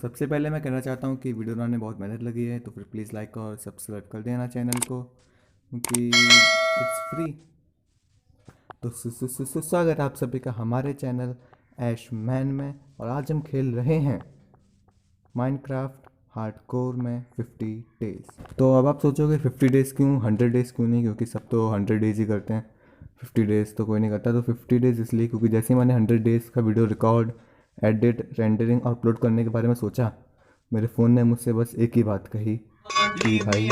सबसे पहले मैं कहना चाहता हूँ कि वीडियो बनाने में बहुत मेहनत लगी है, तो फिर प्लीज़ लाइक और सब्सक्राइब कर देना चैनल को, क्योंकि इट्स फ्री। तो स्वागत है आप सभी का हमारे चैनल ऐश मैन में। और आज हम खेल रहे हैं माइनक्राफ्ट हार्डकोर में 50 डेज़। तो अब आप सोचोगे 50 डेज़ क्यों, 100 डेज़ क्यों नहीं, क्योंकि सब तो 100 डेज़ ही करते हैं, 50 डेज़ तो कोई नहीं करता। तो 50 डेज़ इसलिए क्योंकि जैसे ही मैंने 100 डेज़ का वीडियो रिकॉर्ड, एडिट, रेंडरिंग और अपलोड करने के बारे में सोचा, मेरे फ़ोन ने मुझसे बस एक ही बात कही कि भाई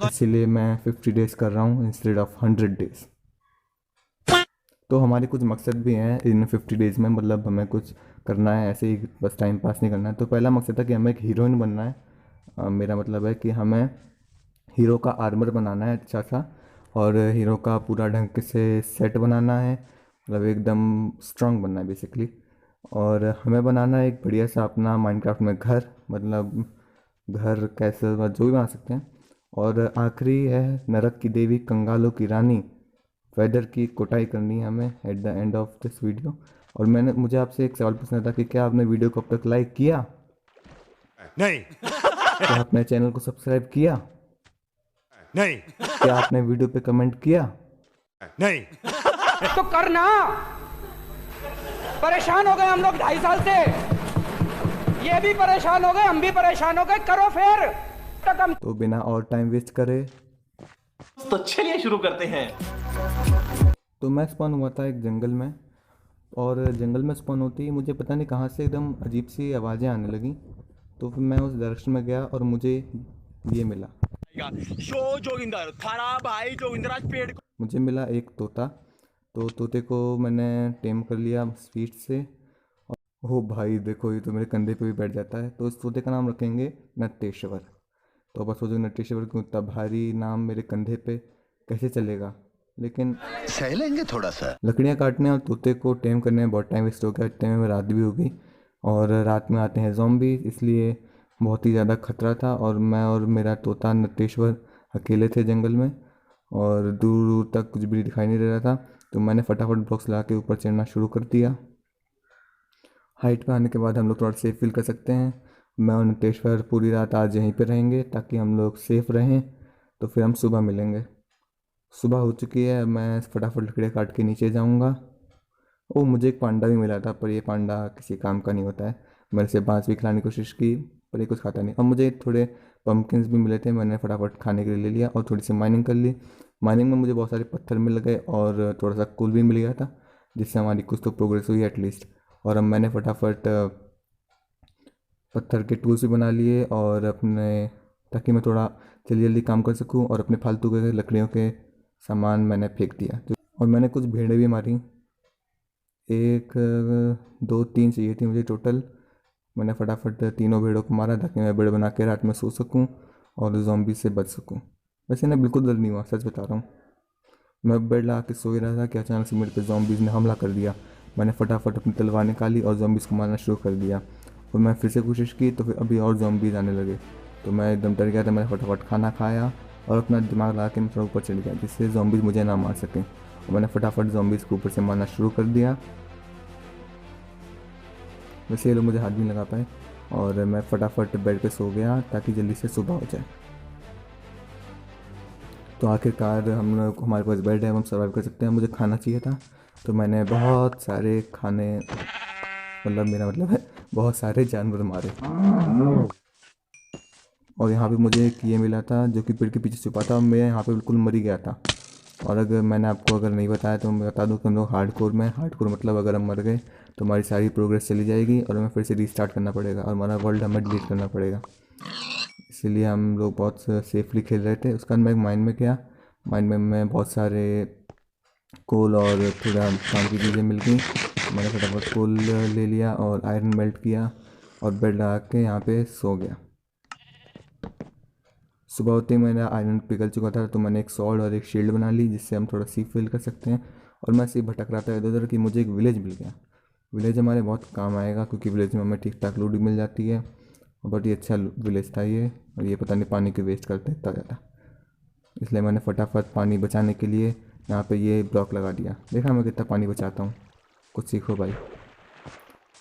इसीलिए मैं 50 डेज़ कर रहा हूँ इंस्टेड ऑफ 100 डेज़। तो हमारे कुछ मकसद भी हैं इन 50 डेज़ में, मतलब हमें कुछ करना है, ऐसे ही बस टाइम पास नहीं करना है। तो पहला मकसद था कि हमें एक हीरोइन बनना है। मेरा मतलब है कि हमें हीरो का आर्मर बनाना है अच्छा सा, और हीरो का पूरा ढंग से सेट बनाना है, मतलब एकदम स्ट्रांग बनना है बेसिकली। और हमें बनाना है एक बढ़िया सा अपना माइनक्राफ्ट में घर, मतलब घर कैसे जो भी बना सकते हैं। और आखिरी है नरक की देवी, कंगालों की रानी, वेदर की कुटाई करनी है हमें at the end of this video. और मुझे आपसे एक सवाल पूछना था कि क्या आपने वीडियो को अब तक लाइक किया? नहीं। क्या आपने चैनल को सब्सक्राइब किया? नहीं। क्या आपने वीडियो पे कमेंट किया? नहीं। तो करना। परेशान हो गए हम लोग 2.5 साल से, ये भी परेशान हो गए, हम भी परेशान हो गए, करो फिर तक हम। तो बिना और टाइम वेस्ट करे तो चलिए शुरू करते हैं। तो मैं स्पॉन हुआ था एक जंगल में, और जंगल में स्पॉन होती ही मुझे पता नहीं कहाँ से एकदम अजीब सी आवाज़ें आने लगी। तो फिर मैं उस डायरेक्शन में गया और मुझे ये मिला, शो जोगिंदर थारा भाई जोगिंदर आज पेड़ मुझे मिला एक तोता। तो तोते को मैंने टेम कर लिया स्पीड से। ओ भाई देखो, ये तो मेरे कंधे पे भी बैठ जाता है। तो इस तोते का नाम रखेंगे नटेश्वर। तो बस सोचो नटेश्वर क्यों, इतना भारी नाम मेरे कंधे पे कैसे चलेगा। लेकिन सह लेंगे थोड़ा सा। लकड़ियाँ काटने और तोते को टेम करने में बहुत टाइम वेस्ट हो गया, इतने में रात भी हो गई। और रात में आते हैं ज़ॉम्बी, इसलिए बहुत ही ज़्यादा खतरा था। और मैं और मेरा तोता नटेश्वर अकेले थे जंगल में, और दूर दूर तक कुछ भी दिखाई नहीं दे रहा था। तो मैंने फटाफट ब्लॉक्स ला के ऊपर चढ़ना शुरू कर दिया। हाइट पे आने के बाद हम लोग थोड़ा सेफ फील कर सकते हैं। मैं और नटेश्वर पूरी रात आज यहीं पे रहेंगे ताकि हम लोग सेफ़ रहें। तो फिर हम सुबह मिलेंगे। सुबह हो चुकी है, मैं फटाफट लकड़ियाँ काट के नीचे जाऊँगा। ओ, मुझे एक पांडा भी मिला था, पर ये पांडा किसी काम का नहीं होता है। मैंने इसे बाँस भी खिलाने की कोशिश की, पर ये कुछ खाता नहीं। और मुझे थोड़े पम्पकिन्स भी मिले थे, मैंने फटाफट खाने के लिए ले लिया और थोड़ी सी माइनिंग कर ली। माइनिंग में मुझे बहुत सारे पत्थर मिल गए और थोड़ा सा कोल भी मिल गया था, जिससे हमारी कुछ तो प्रोग्रेस हुई एटलीस्ट। और अब मैंने फटाफट पत्थर के टूल्स भी बना लिए, और अपने ताकि मैं थोड़ा जल्दी जल्दी काम कर सकूं। और अपने फालतू के लकड़ियों के सामान मैंने फेंक दिया। और मैंने कुछ भेड़ें भी मारी, 1 2 3 चाहिए थी मुझे टोटल। मैंने फटाफट तीनों भेड़ों को मारा ताकि मैं बेड बना के रात में सो सकूं और ज़ॉम्बी से बच सकूं। वैसे ना बिल्कुल डर नहीं हुआ, सच बता रहा हूँ। मैं बेड लगा के सो ही रहा था कि अचानक से मेरे पे ज़ॉम्बीज़ ने हमला कर दिया। मैंने फटाफट अपनी तलवार निकाली और ज़ॉम्बीज़ को मारना शुरू कर दिया। और मैं फिर से कोशिश की तो फिर अभी और ज़ॉम्बीज़ आने लगे। तो मैं एकदम डर गया था। मैंने फटाफट खाना खाया और अपना दिमाग लगा के मैं थोड़ा ऊपर चढ़ गया, जिससे ज़ॉम्बीज़ मुझे ना मार सकें। और मैंने फटाफट ज़ॉम्बीज़ को ऊपर से मारना शुरू कर दिया। वैसे ये लोग मुझे हाथ भी नहीं लगा पाए, और मैं फटाफट बेड पे सो गया ताकि जल्दी से सुबह हो जाए। तो आखिरकार हम लोग, हमारे पास बेड है, हम सर्वाइव कर सकते हैं। मुझे खाना चाहिए था, तो मैंने बहुत सारे खाने, मतलब मेरा मतलब है बहुत सारे जानवर मारे। और यहाँ पे मुझे एक ये मिला था जो कि पेड़ के पीछे छुपा था, मैं यहाँ पे बिल्कुल मर ही गया था। और अगर मैंने आपको अगर नहीं बताया तो मैं बता दूं कि हम लोग हार्डकोर में, हार्डकोर मतलब अगर हम मर गए तो हमारी सारी प्रोग्रेस चली जाएगी और हमें फिर से रीस्टार्ट करना पड़ेगा और हमारा वर्ल्ड हमें डिलीट करना पड़ेगा। इसीलिए हम लोग बहुत सेफली खेल रहे थे। उसके बाद मैं माइंड में गया, माइंड में मैं बहुत सारे कोल और थोड़ा काम की चीज़ें मिल गई। मैंने फटाफट कोल ले लिया और आयरन मेल्ट किया और बेड लगा के यहाँ पे सो गया। सुबह होते ही मेरा आयरन पिघल चुका था, तो मैंने एक सॉर्ड और एक शील्ड बना ली, जिससे हम थोड़ा सी फील कर सकते हैं। और मैं ऐसे ही भटक रहा था इधर उधर कि मुझे एक विलेज मिल गया। विलेज हमारे बहुत काम आएगा, क्योंकि विलेज में हमें ठीक ठाक लूट भी मिल जाती है। और बहुत ही अच्छा विलेज था ये। और ये पता नहीं पानी की वेस्ट करते इतना ज़्यादा, इसलिए मैंने फटाफट पानी बचाने के लिए यहाँ पे ये ब्लॉक लगा दिया। देखा मैं कितना पानी बचाता हूँ। कुछ सीखो भाई।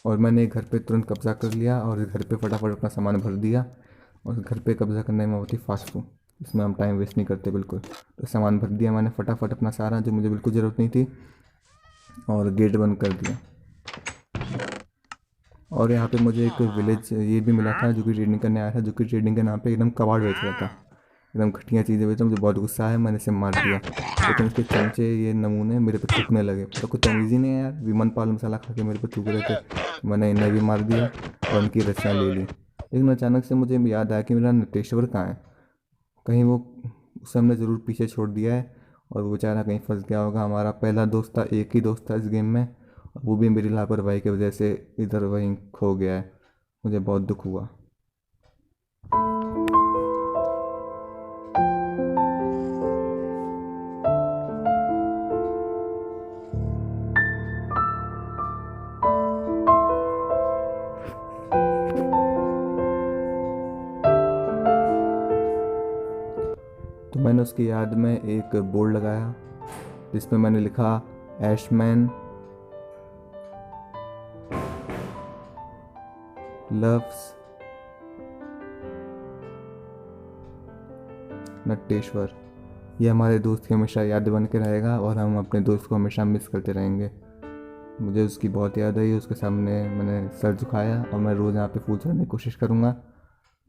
और मैंने घर पे तुरंत कब्ज़ा कर लिया और घर पे फटाफट अपना सामान भर दिया। और घर पे कब्ज़ा करने में बहुत ही फास्ट हूँ, इसमें हम टाइम वेस्ट नहीं करते बिल्कुल। तो सामान भर दिया मैंने फटाफट अपना सारा, जो मुझे बिल्कुल ज़रूरत नहीं थी, और गेट बंद कर दिया। और यहाँ पे मुझे एक विलेज ये भी मिला था जो कि ट्रेडिंग करने आया था, जो कि ट्रेडिंग के नाम पे एकदम कबाड़ बेच रहा था, एकदम घटिया चीज़ें बेच रहा। मुझे बहुत गुस्सा आया, मैंने इसे मार दिया। लेकिन उसके चमचे ये नमूने मेरे पे थूकने लगे, तो कुछ तमीज़ ही नहीं है यार, विमन पाल मसाला खा के मेरे पे थूक रहे थे। मैंने इन्हें भी मार दिया और उनकी रस्सियाँ ले ली। लेकिन अचानक से मुझे याद आया कि मेरा नटेश्वर कहाँ है। कहीं वो उसे हमने ज़रूर पीछे छोड़ दिया है और वो बेचारा कहीं फंस गया होगा। हमारा पहला दोस्त था, एक ही दोस्त था इस गेम में, और वो भी मेरी लापरवाही की वजह से इधर वहीं खो गया है। मुझे बहुत दुख हुआ। तो मैंने उसकी याद में एक बोर्ड लगाया जिसमें मैंने लिखा ऐशमैन लव्स नटेश्वर। ये हमारे दोस्त की हमेशा याद बन के रहेगा और हम अपने दोस्त को हमेशा मिस करते रहेंगे। मुझे उसकी बहुत याद आई, उसके सामने मैंने सर झुकाया और मैं रोज़ यहाँ पे फूल चढ़ने की कोशिश करूँगा,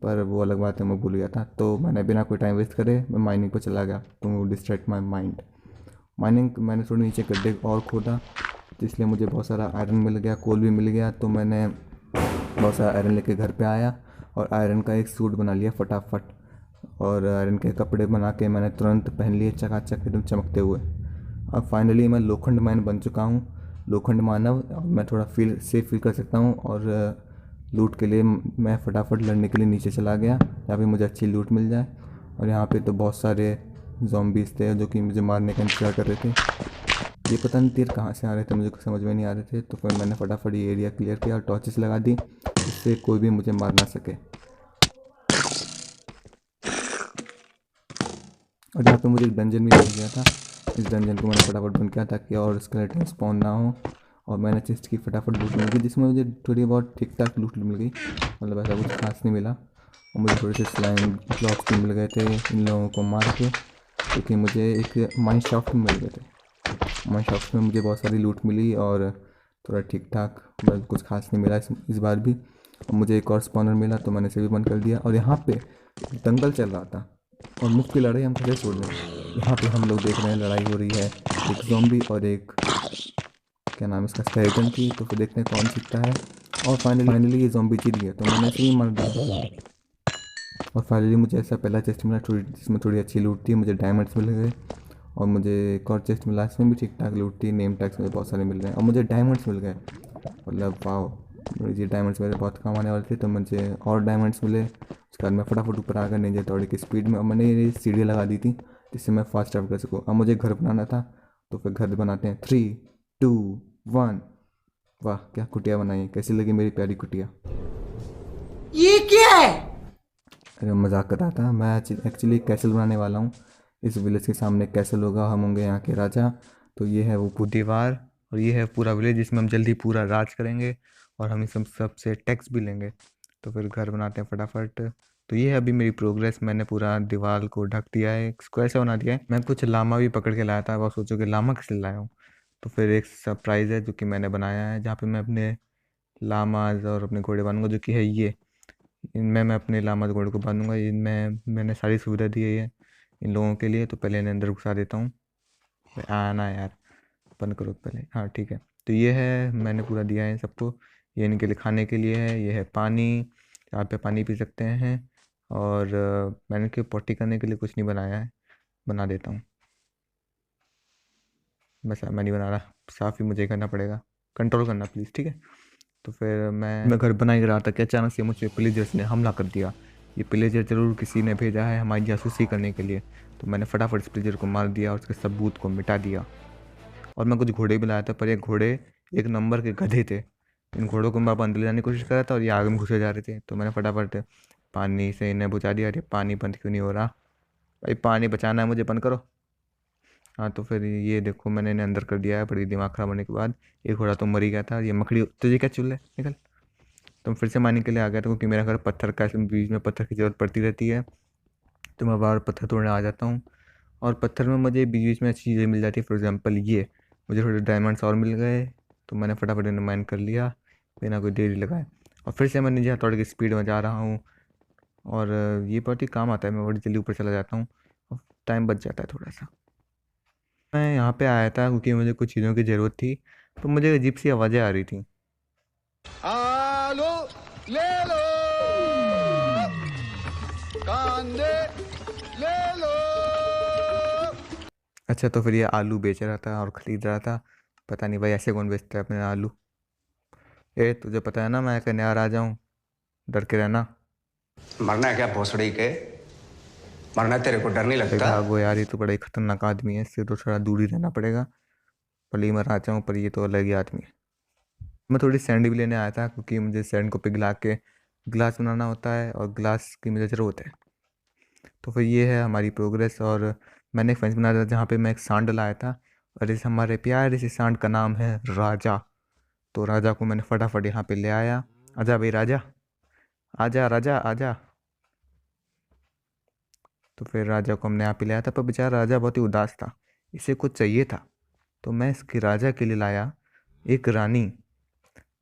पर वो अलग बात है, मैं भूल गया था। तो मैंने बिना कोई टाइम वेस्ट करे मैं माइनिंग पर चला गया to distract my mind. Mining मैंने थोड़ी नीचे गड्ढे और खोदा, इसलिए मुझे बहुत सारा आयरन मिल गया, कोल भी मिल गया। तो मैंने बहुत सारा आयरन लेके घर पे आया और आयरन का एक सूट बना लिया फटाफट, और आयरन के कपड़े बना के मैंने तुरंत पहन लिए चकाचक एकदम चमकते हुए। अब फाइनली मैं लोखंड मैन बन चुका हूँ, लोखंड मानव। अब मैं थोड़ा सेफ फील कर सकता हूँ और लूट के लिए मैं फटाफट लड़ने के लिए नीचे चला गया जहाँ पे मुझे अच्छी लूट मिल जाए। और यहाँ पे तो बहुत सारे ज़ॉम्बीज़ थे जो कि मुझे मारने का इंतज़ार कर रहे थे। ये पता नहीं तीर कहाँ से आ रहे थे, मुझे कुछ समझ में नहीं आ रहे थे। तो फिर मैंने फटाफट ये एरिया क्लियर किया और टॉर्चेस लगा दी जिससे कोई भी मुझे मार ना सके। और यहाँ पे मुझे एक डंजन भी मिल गया था, इस डंजन को मैंने फटाफट बंद किया ताकि और स्केलेटन स्पॉन ना हो। और मैंने चेस्ट की फटाफट लूट मिल गई जिसमें मुझे थोड़ी बहुत ठीक ठाक लूट मिल गई, मतलब ऐसा कुछ खास नहीं मिला। और मुझे थोड़े से स्लाइम ब्लॉक्स भी मिल गए थे इन लोगों को मार के, क्योंकि मुझे एक माइन शाफ्ट भी मिल गए थे। माइन शाफ्ट में मुझे बहुत सारी लूट मिली और थोड़ा ठीक ठाक, मतलब कुछ खास नहीं मिला इस बार भी। और मुझे एक और स्पॉनर मिला तो मैंने इसे भी बंद कर दिया। और यहाँ पे दंगल चल रहा था और मुफ्त की लड़ाई हम कैसे छोड़ दें। यहाँ पे हम लोग देख रहे हैं लड़ाई हो रही है एक ज़ॉम्बी और एक क्या नाम इसका स्केलेटन की। तो फिर देखते हैं कौन जीतता है। और फाइनली ये ज़ॉम्बी जीत गया तो मैंने इसे भी मार दिया। और फाइनली मुझे ऐसा पहला चेस्ट मिला जिसमें थोड़ी अच्छी लूट थी, मुझे डायमंड्स मिल गए। और मुझे एक और चेस्ट मिला, इसमें भी ठीक ठाक लूट थी, नेम टैग्स मुझे बहुत सारे मिल रहे हैं और मुझे डायमंड्स मिल गए। मतलब वाओ, ये डायमंड्स मेरे बहुत काम आने वाले थे। तो मुझे और डायमंड्स मिले। उसके बाद मैं फटाफट ऊपर आ गया निंजा हथौड़ी की स्पीड में, और मैंने ये सीढ़ी लगा दी थी जिससे मैं फास्ट ट्रैवल कर सकूँ। अब मुझे घर बनाना था तो फिर घर बनाते हैं। 3, 2, 1। वाह क्या कुटिया बनाई है, कैसी लगी मेरी प्यारी कुटिया। ये क्या है? अरे मजाक कर रहा था, मैं एक्चुअली कैसल बनाने वाला हूँ। इस विलेज के सामने कैसल होगा, हम होंगे यहाँ के राजा। तो ये है वो दीवार और ये है पूरा विलेज जिसमें हम जल्दी पूरा राज करेंगे और हम इस सबसे टैक्स भी लेंगे। तो फिर घर बनाते हैं फटाफट। तो ये है अभी मेरी प्रोग्रेस, मैंने पूरा दीवार को ढक दिया है, स्क्वायर सा बना दिया है। मैं कुछ लामा भी पकड़ के लाया था, वो सोचो कि लामा किस लिए लाया हूँ। तो फिर एक सरप्राइज़ है जो कि मैंने बनाया है जहाँ पे मैं अपने लामाज और अपने घोड़े बांधूंगा, जो कि है ये। इनमें मैं अपने लामाज घोड़े को बांधूंगा, इनमें मैंने सारी सुविधा दी है इन लोगों के लिए। तो पहले इन्हें अंदर घुसा देता हूँ। आना यार, बंद करो पहले, हाँ ठीक है। तो ये है, मैंने पूरा दिया है सबको। ये इनके लिए खाने के लिए है, ये है पानी, यहाँ पे पानी पी सकते हैं। और मैंने इनके पोटी करने के लिए कुछ नहीं बनाया है, बना देता हूँ। बस मैं नहीं बना रहा, साफ़ ही मुझे करना पड़ेगा, कंट्रोल करना प्लीज़, ठीक है। तो फिर मैं घर बना ही रहा था कि अचानक से मुझ पे पिलेजर्स ने हमला कर दिया। ये पिलेजर ज़रूर किसी ने भेजा है हमारी जासूसी करने के लिए। तो मैंने फटाफट इस पिलेजर को मार दिया और उसके सबूत को मिटा दिया। और मैं कुछ घोड़े भी लाया था, पर ये घोड़े एक नंबर के गधे थे। इन घोड़ों को मैं अंदर ले जाने की कोशिश कर रहा था और ये आगे में घुसे जा रहे थे। तो मैंने फटाफट पानी से इन्हें बुझा दिया। अरे पानी बंद क्यों नहीं हो रहा भाई, पानी बचाना है मुझे, बंद करो। हाँ, तो फिर ये देखो मैंने इन्हें अंदर कर दिया है बड़ी दिमाग ख़राब होने के बाद। एक घोड़ा तो मर ही गया था। ये मकड़ी तुझे क्या चुल है, निकल। तो फिर से माइनिंग के लिए आ गया था क्योंकि मेरा घर पत्थर का, इसमें बीच में पत्थर की ज़रूरत पड़ती रहती है, तो मैं बार पत्थर तोड़ने आ जाता हूँ। और पत्थर में मुझे बीच बीच में अच्छी चीज़ें मिल जाती है। फॉर एग्जांपल ये मुझे थोड़े डायमंड्स और मिल गए, तो मैंने फटाफट इन्हें माइन कर लिया बिना कोई देरी लगाए। और फिर से मैं नीचे हथौड़े की स्पीड में जा रहा हूँ, और ये बहुत ही काम आता है। मैं बड़ी जल्दी ऊपर चला जाता हूँ और टाइम बच जाता है थोड़ा सा। मैं यहाँ पे आया था क्योंकि मुझे कुछ चीज़ों की ज़रूरत थी, तो मुझे अजीब सी आवाज़ें आ रही थी। आलू ले लो, कांदे ले लो। अच्छा, तो फिर ये आलू बेच रहा था और ख़रीद रहा था। पता नहीं भाई ऐसे कौन बेचता है अपने आलू। ए, तुझे पता है ना मैं कहने आ रहा जाऊँ, डर के रहना। मरना है क्या भोसड़ी के? मरना तेरे को डर नहीं अरे लगता? भागो यार, ये तो बड़ा ही खतरनाक आदमी है, इससे तो थोड़ा दूर ही रहना पड़ेगा। भले ही मैं रहा चाहूँ, पर ये तो अलग ही आदमी है। मैं थोड़ी सैंड भी लेने आया था क्योंकि मुझे सैंड को पिघला के ग्लास बनाना होता है, और ग्लास की मुझे ज़रूरत है। तो फिर ये है हमारी प्रोग्रेस। और मैंने एक फेंस बनाया था जहाँ पे मैं एक सांड लाया था, और इस हमारे प्यारे से सांड का नाम है राजा। तो राजा को मैंने फटाफट यहाँ पे ले आया। आजा भाई राजा, आजा राजा आजा। तो फिर राजा को हमने यहाँ पे लाया था, पर बेचारा राजा बहुत ही उदास था, इसे कुछ चाहिए था। तो मैं इसके राजा के लिए लाया एक रानी।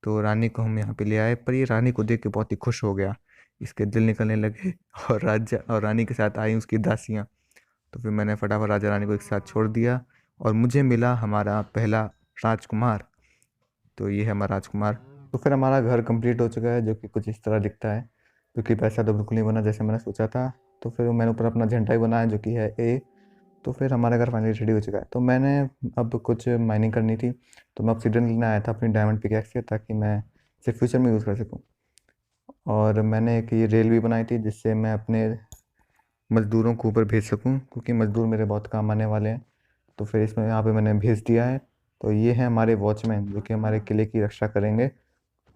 तो रानी को हम यहाँ पे ले आए, पर ये रानी को देख के बहुत ही खुश हो गया, इसके दिल निकलने लगे। और राजा और रानी के साथ आई उसकी दासियाँ। तो फिर मैंने फटाफट राजा रानी को एक साथ छोड़ दिया, और मुझे मिला हमारा पहला राजकुमार। तो ये है हमारा राजकुमार। तो फिर हमारा घर कंप्लीट हो चुका है, जो कि कुछ इस तरह दिखता है, क्योंकि पैसा तो बिल्कुल नहीं बना जैसे मैंने सोचा था। तो फिर मैंने ऊपर अपना झंडा ही बनाया जो कि है ए। तो फिर हमारा घर फाइनली रेडी हो चुका है। तो मैंने अब कुछ माइनिंग करनी थी, तो मैं ऑब्सीडियन लेने आया था अपनी डायमंड पिकैक्स से, ताकि मैं इसे फ्यूचर में यूज़ कर सकूँ। और मैंने एक ये रेल भी बनाई थी जिससे मैं अपने मज़दूरों को ऊपर भेज सकूँ, क्योंकि मज़दूर मेरे बहुत काम आने वाले हैं। तो फिर इसमें यहाँ पे मैंने भेज दिया है। तो ये है हमारे वॉचमैन जो कि हमारे किले की रक्षा करेंगे।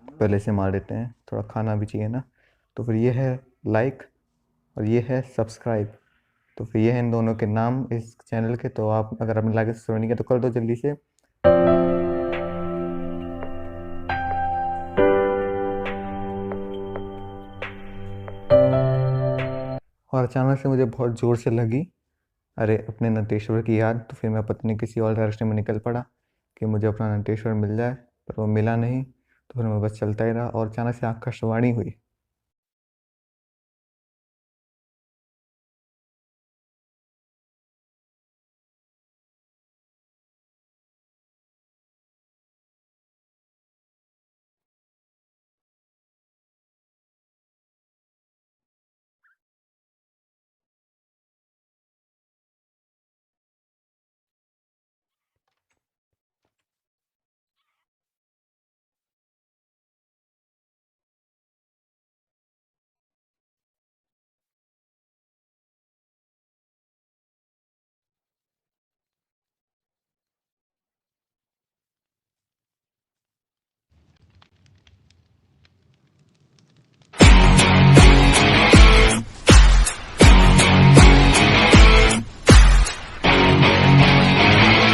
पहले से मार देते हैं, थोड़ा खाना भी चाहिए ना। तो फिर ये है लाइक, और ये है सब्सक्राइब। तो फिर ये हैं इन दोनों के नाम इस चैनल के। तो आप अगर आपने लाइक सब्सक्राइब नहीं किया तो कर दो जल्दी से। और अचानक से मुझे बहुत ज़ोर से लगी अरे अपने नटेश्वर की याद। तो फिर मैं पत्नी किसी और डायरेक्शन में निकल पड़ा कि मुझे अपना नटेश्वर मिल जाए, पर वो मिला नहीं। तो फिर मैं बस चलता ही रहा, और अचानक से आकाशवाणी हुई।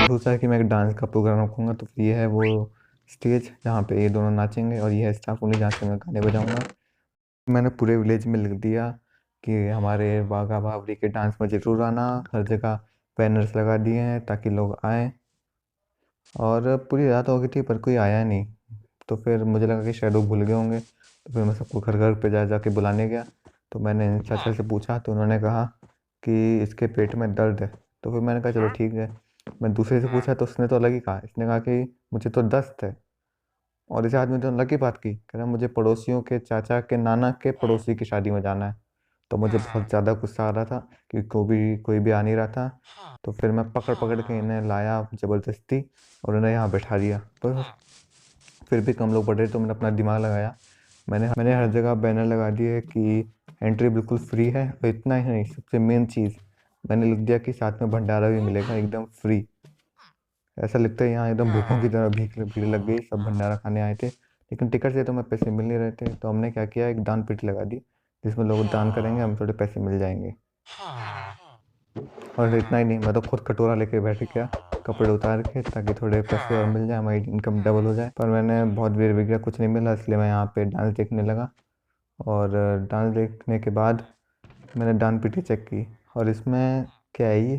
सोचा कि मैं एक डांस का प्रोग्राम रखूँगा। तो फिर ये है वो स्टेज जहाँ पे ये दोनों नाचेंगे, और ये है स्टाफ रूम जहाँ से मैं गाने बजाऊँगा। मैंने पूरे विलेज में लिख दिया कि हमारे बाघा बावरी के डांस में ज़रूर आना। हर जगह बैनर्स लगा दिए हैं ताकि लोग आएँ। और पूरी रात हो गई थी पर कोई आया नहीं। तो फिर मुझे लगा कि शायद वो भूल गए होंगे। तो फिर मैं सबको घर घर पे जा जा के बुलाने गया। तो मैंने इन चाचा से पूछा, तो उन्होंने कहा कि इसके पेट में दर्द है। तो फिर मैंने कहा चलो ठीक है। मैं दूसरे से पूछा तो उसने तो अलग ही कहा। इसने कहा कि मुझे तो दस्त है। और इस आदमी ने तो अलग ही बात की, कह रहा मुझे पड़ोसियों के चाचा के नाना के पड़ोसी की शादी में जाना है। तो मुझे बहुत ज़्यादा गुस्सा आ रहा था कि कोई भी आ नहीं रहा था। तो फिर मैं पकड़ पकड़ के इन्हें लाया ज़बरदस्ती, और उन्हें यहाँ बैठा दिया। पर फिर भी कम लोग पढ़े, तो मैंने अपना दिमाग लगाया। मैंने हर जगह बैनर लगा दिए कि एंट्री बिल्कुल फ्री है। और इतना ही नहीं, सबसे मेन चीज़ मैंने लिख दिया कि साथ में भंडारा भी मिलेगा एकदम फ्री। ऐसा लगता है यहाँ एकदम भूखों की तरह भीड़ लग गई, सब भंडारा खाने आए थे। लेकिन टिकट से तो मैं पैसे मिल नहीं रहे थे। तो हमने क्या किया, एक दान पेटी लगा दी जिसमें लोग दान करेंगे, हमें थोड़े पैसे मिल जाएंगे। और इतना ही नहीं, मैं तो खुद कटोरा लेके बैठ गया कपड़े उतार के, ताकि थोड़े पैसे और मिल जाए, हमारी इनकम डबल हो जाए। पर मैंने बहुत देर बिक गया, कुछ नहीं मिला, इसलिए मैं यहाँ पे डांस देखने लगा। और डांस देखने के बाद मैंने डांस पीटी चेक की, और इसमें क्या है, ये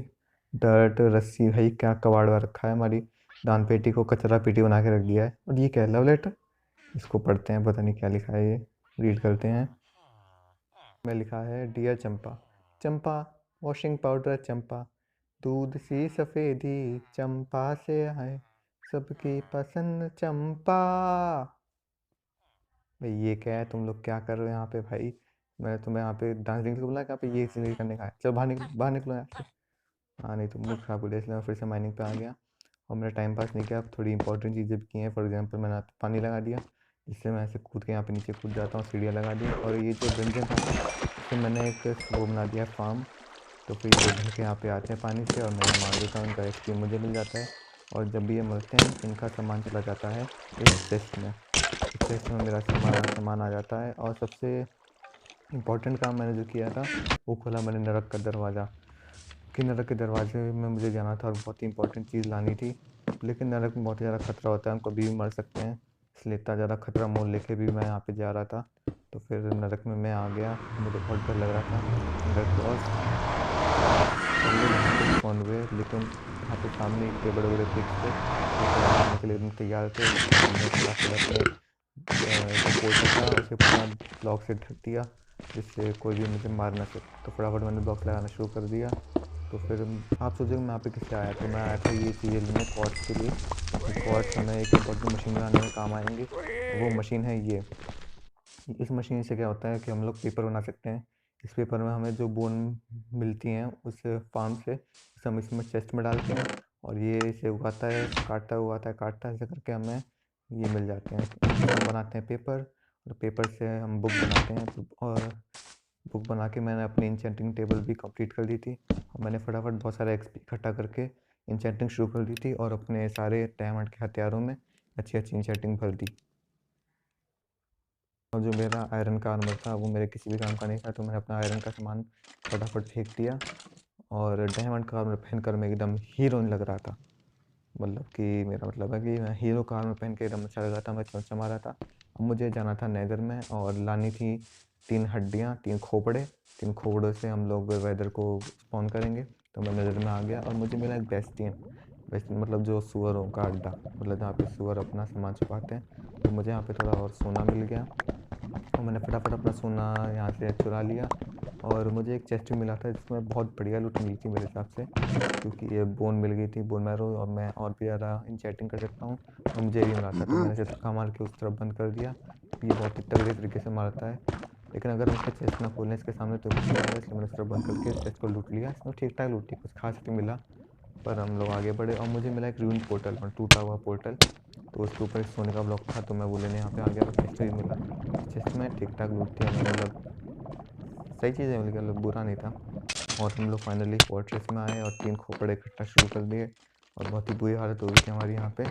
डर्ट रस्सी भाई क्या कबाड़ में रखा है, हमारी दान पेटी को कचरा पेटी बना के रख दिया है। और ये क्या है, लव लेटर। इसको पढ़ते हैं, पता नहीं क्या लिखा है, ये रीड करते हैं। में लिखा है, डियर चंपा, चंपा वॉशिंग पाउडर चंपा, दूध सी सफ़ेदी चंपा से आए, सबकी पसंद चंपा। भाई ये क्या है, तुम लोग क्या कर रहे हो यहाँ पे भाई? मैं तुम्हें यहाँ पे डांस देखने को बोला, यहाँ पे ये इसलिए करने का है, चलो बाहर निकलो यहाँ से। हाँ नहीं तो मूड खराब हो गया, इसलिए मैं फिर से माइनिंग पे आ गया और मेरा टाइम पास नहीं किया। अब थोड़ी इंपॉर्टेंट चीज़ें भी की हैं, फॉर एग्जांपल मैंने पानी लगा दिया, जिससे मैं ऐसे कूद के यहाँ पे नीचे कूद जाता हूँ, सीढ़ियाँ लगा दी। और ये जो व्यंजन था इससे मैंने एक वो बना दिया फार्म, तो फिर ये घर के यहाँ पे आते हैं पानी से, और मैं मार देता हूँ, इनका एक्सपी मुझे मिल जाता है। और जब भी ये मरते हैं इनका सामान चला जाता है इस चेस्ट में, इस चेस्ट में मेरा सामान आ जाता है। और सबसे इम्पॉर्टेंट काम मैंने जो किया था, वो खोला मैंने नरक का दरवाज़ा, कि नरक के दरवाजे में मुझे जाना था और बहुत ही इंपॉर्टेंट चीज़ लानी थी। लेकिन नरक में बहुत ज़्यादा खतरा होता है, हम कभी भी मर सकते हैं, इसलिए इतना ज़्यादा खतरा मोल लेके भी मैं यहाँ पे जा रहा था। तो फिर नरक में मैं आ गया, मुझे बहुत डर लग रहा था। नरक कौन हुए, लेकिन यहाँ पे सामने इतने बड़े बड़े पिक्स थे जो के लिए एकदम तैयार थे। पोर्टल था, उसे पूरा ब्लॉक से ढक दिया, जिससे कोई भी मुझे मार ना सके। तो फटाफट मैंने ब्लॉक लगाना शुरू कर दिया। तो फिर आप सोचोगे मैं यहाँ पे किससे आया, तो मैं आया था ये चीज़ें लेने क्वार्ट्स के लिए। क्वार्ट्स हमें एक इम्पोर्टेंट मशीन बनाने में काम आएंगे, वो मशीन है ये। इस मशीन से क्या होता है कि हम लोग पेपर बना सकते हैं। इस पेपर में हमें जो बोन मिलती हैं उस फार्म से, उसे हम इसमें चेस्ट में डालते हैं, और ये इसे उगाता है, काटता है, उगाता है, काटता है, ऐसे करके हमें ये मिल जाते हैं। हम बनाते हैं पेपर, और पेपर से हम बुक बनाते हैं। और बुक बना के मैंने अपनी इंचेंटिंग टेबल भी कंप्लीट कर दी थी, और मैंने फटाफट बहुत सारा एक्सपी इकट्ठा करके इंचेंटिंग शुरू कर दी थी, और अपने सारे डायमंड के हथियारों में अच्छी अच्छी इंचेंटिंग भर दी। और जो मेरा आयरन का आर्मर था वो मेरे किसी भी काम का नहीं था, तो मैंने अपना आयरन का सामान फटाफट फेंक दिया, और डायमंड का आर्मर पहनकर मैं एकदम हीरोइन लग रहा था। मतलब कि मेरा मतलब है कि मैं हीरो का आर्मर पहन के एकदम अच्छा लग रहा था, मैं चमचमा रहा था। अब मुझे जाना था नेदर में, और लानी थी 3 हड्डियाँ, 3 खोपड़े। 3 खोपड़ों से हम लोग वेदर को स्पॉन करेंगे। तो मैं नेदर में आ गया, और मुझे मिला एक बेस्टियन मतलब जो सुअरों का अड्डा, मतलब जहाँ पे सुअर अपना सामान छुपाते हैं। तो मुझे यहाँ पे थोड़ा और सोना मिल गया, और मैंने फटाफट अपना सोना यहाँ से चुरा लिया। और मुझे एक चेस्ट भी मिला था जिसमें बहुत बढ़िया लूट मिली थी मेरे हिसाब से, क्योंकि ये बोन मिल गई थी, बोन मैरो, और मैं और भी ज़्यादा इंचेंटिंग कर सकता हूँ। और मुझे भी मिला था, तो मैंने इसे धक्का मार के उस तरफ बंद कर दिया। ये बहुत ही तगड़े तरीके से मारता है, लेकिन अगर हम इसका चेस्ट ना खोलें इसके सामने तो कुछ नहीं होगा, इसलिए मैंने उस तरफ बंद करके इस चेस्ट को लूट लिया। इसमें ठीक ठाक लूटी, कुछ खास नहीं मिला, पर हम लोग आगे बढ़े। और मुझे मिला एक रूइन पोर्टल, और टूटा हुआ पोर्टल, तो उसके ऊपर एक सोने का ब्लॉक था, तो मैं वो लेने यहाँ पे आ गया, और चेस्ट भी मिला। चेस्ट में ठीक ठाक लूट थी, मतलब सही चीज़ है, मतलब बुरा नहीं था। और हम लोग फाइनली फोर्ट्रेस में आए, और 3 खोपड़े इकट्ठा शुरू कर दिए, और बहुत ही बुरी हालत हो गई थी हमारी यहाँ पे।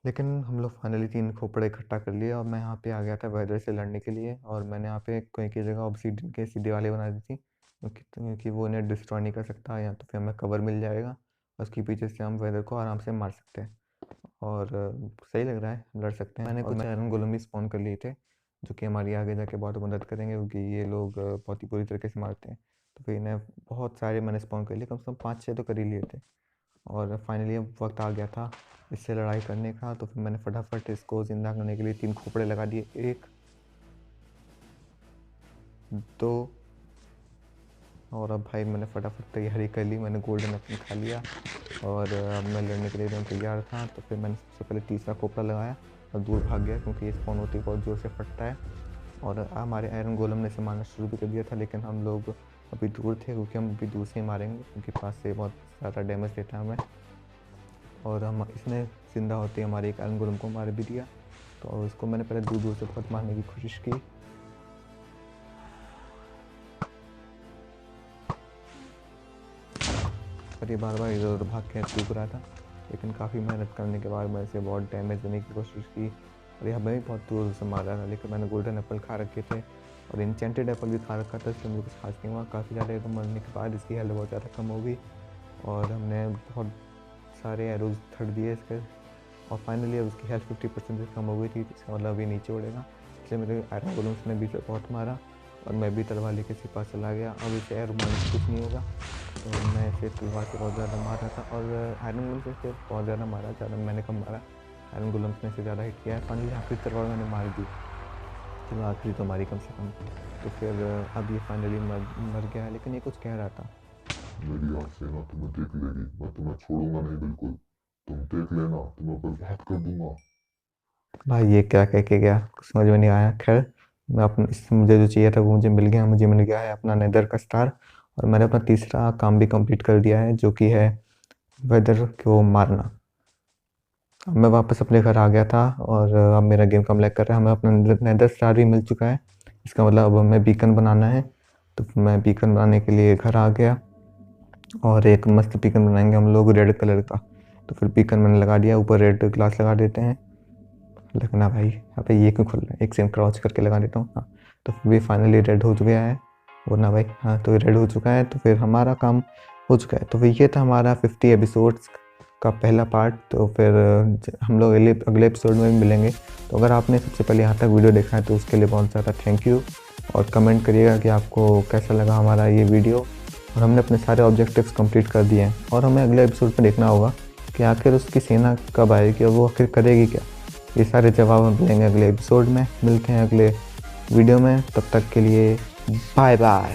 लेकिन हम लोग फाइनली 3 खोपड़े इकट्ठा कर लिए, और मैं यहाँ पे आ गया था वेदर से लड़ने के लिए। और मैंने यहाँ पे कोई की जगह ऑब्सीडियन की ऐसी दीवारें बना दी थी, क्योंकि वो इन्हें डिस्ट्रॉय नहीं कर सकता, या तो फिर हमें कवर मिल जाएगा, उसके पीछे से हम वेदर को आराम से मार सकते हैं। और सही लग रहा है, लड़ सकते हैं। मैंने कुछ आयरन गोलम भी स्पॉन कर लिए थे, जो कि हमारी आगे जाके बहुत मदद करेंगे, क्योंकि ये लोग बहुत ही बुरी तरीके से मारते हैं। तो फिर इन्हें बहुत सारे मैंने स्पॉन कर लिए, कम से कम 5-6 तो कर ही लिए थे। और फाइनली अब वक्त आ गया था इससे लड़ाई करने का, तो फिर मैंने फटाफट इसको ज़िंदा करने के लिए 3 खोपड़े लगा दिए, 1 2, और अब भाई मैंने फटाफट तैयारी कर ली, मैंने गोल्डन एप्पल खा लिया, और अब मैं लड़ने के लिए एकदम तैयार था। तो फिर मैंने सबसे पहले तीसरा खोपड़ा लगाया और दूर भाग गया, क्योंकि ये स्पॉन होती है बहुत ज़ोर से फटता है। और हमारे आयरन गोलम ने इसे मारना शुरू भी कर दिया था, लेकिन हम लोग अभी दूर थे, क्योंकि हम अभी दूर से ही मारेंगे, क्योंकि पास से बहुत ज़्यादा डैमेज देता है हमें। और हम इसने ज़िंदा होते हमारे एक आयरन गोलम को मार भी दिया। तो उसको मैंने पहले दूर दूर से बहुत मारने की कोशिश की, पर ये बार बार इधर उधर भाग के चूक रहा था। लेकिन काफ़ी मेहनत करने के बाद मैं इसे बहुत डैमेज देने की कोशिश की, और यह मैं भी बहुत दूर से मार रहा था, लेकिन मैंने गोल्डन एप्पल खा रखे थे, और इंचेंटेड एप्पल भी खा रखा था, इसलिए मुझे कुछ खास नहीं हुआ। काफ़ी सारे एरो मरने के बाद इसकी हेल्थ बहुत ज़्यादा कम हो गई और हमने बहुत सारे एरोज थड़ दिए इसके, और फाइनली अब उसकी हेल्थ 50% से कम हो गई थी, इसका मतलब अभी नीचे उड़ेगा। इसलिए मेरे आयरन गोलम्स ने भी बहुत मारा और मैं भी तलवार लेके इसी पास चला गया। अब इसे एरो मारने से कुछ नहीं होगा, तो मैं इसे तलवार से बहुत ज़्यादा मार रहा था और आयरन गोलम्स से बहुत ज़्यादा मारा, ज़्यादा मैंने कम मारा, आयरन गोलम्स ने से ज़्यादा हिट किया है। फाइनली आखिरी तलवार मैंने मार दी, चलो आखिरी तो मारी कम से कम। तो फिर अब ये फाइनली मर गया है, लेकिन ये कुछ कह रहा था। मेरी आँख से ना तुम्हें देख लेगी, मैं तुम्हें छोड़ूंगा नहीं बिल्कुल, तुम देख लेना, तुम्हें बर्बाद कर दूंगा। भाई ये क्या कह के गया, कुछ समझ में नहीं आया। खैर मैं अपने मुझे जो चाहिए था वो मुझे मिल गया, मुझे मिल गया है अपना नेदर का स्टार, और मैंने अपना तीसरा काम भी कंप्लीट कर दिया है, जो कि है वेदर को मारना। अब मैं वापस अपने घर आ गया था और अब मेरा गेम कम लैग कर रहा है। हमें अपना नेदर स्टार भी मिल चुका है, इसका मतलब अब हमें बीकन बनाना है। तो मैं बीकन बनाने के लिए घर आ गया और एक मस्त बीकन बनाएंगे हम लोग रेड कलर का। तो फिर बीकन मैंने लगा दिया, ऊपर रेड ग्लास लगा देते हैं। लगना भाई यहाँ पे ये क्यों खुल रहा है, एक सेकंड क्रॉच करके लगा देता हूँ। हाँ तो फिर भी फाइनली रेड हो गया है, वो ना भाई, हाँ तो रेड हो चुका है। तो फिर हमारा काम हो चुका है। तो फिर ये था हमारा 50 एपिसोड्स का पहला पार्ट। तो फिर हम लोग अगले एपिसोड में भी मिलेंगे। तो अगर आपने सबसे पहले यहाँ तक वीडियो देखा है तो उसके लिए बहुत ज़्यादा थैंक यू, और कमेंट करिएगा कि आपको कैसा लगा हमारा ये वीडियो। और हमने अपने सारे ऑब्जेक्टिव्स कंप्लीट कर दिए हैं, और हमें अगले एपिसोड में देखना होगा कि आखिर उसकी सेना कब आएगी और वो आखिर करेगी क्या। ये सारे जवाब हम मिलेंगे अगले एपिसोड में। मिलते हैं अगले वीडियो में, तब तक के लिए बाय बाय।